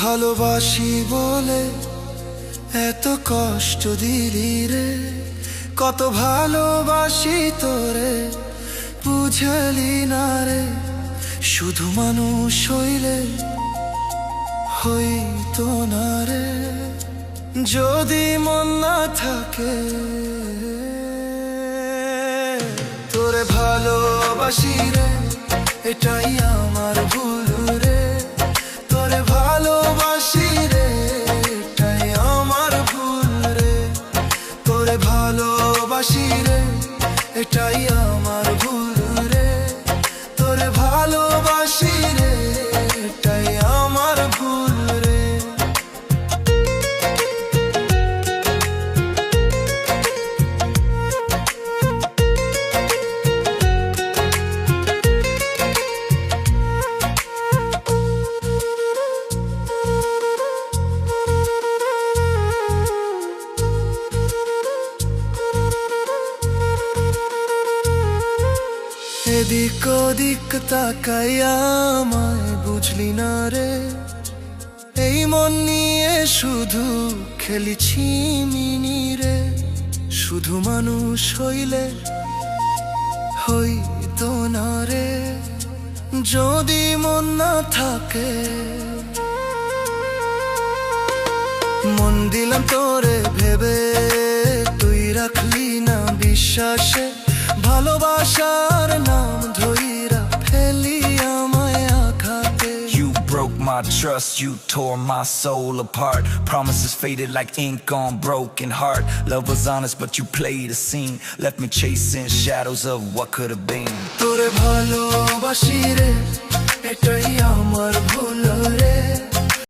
ভালোবাসি বলে এত কষ্ট দিলি রে, কত ভালোবাসি তোরে বুঝলি না রে। শুধু মানুষ হইলে হইতো না রে, যদি মন না থাকে। তোরে ভালোবাসি রে, এটাই আমার ভুল রে। তোরে ভালোবাসি রে, এটাই আমার ভুল রে। তোরে ভালোবাসি রে, এটাই আমার ভুল রে। তোরে ভালোবাসি রে, এটাই আমার ভুল রে। এদিক ওদিক তাকাইয়া আমায় বুঝলি না রে, এই মন নিয়ে শুধু খেলিছি মিনি রে। শুধু মানুষ হইলে হইতো না রে, যদি মন না থাকে। মন দিলাম তোরে ভেবে, তুই রাখলি না বিশ্বাসে। ভালোবাসার নাম ধইরা ফেলি আমায় আঘাতে। You broke my trust, you tore my soul apart. Promises faded like ink on broken heart. Love was honest but you played a scene, left me chasing shadows of what could have been. তোরে ভালোবাসি রে, এটাই আমার ভুল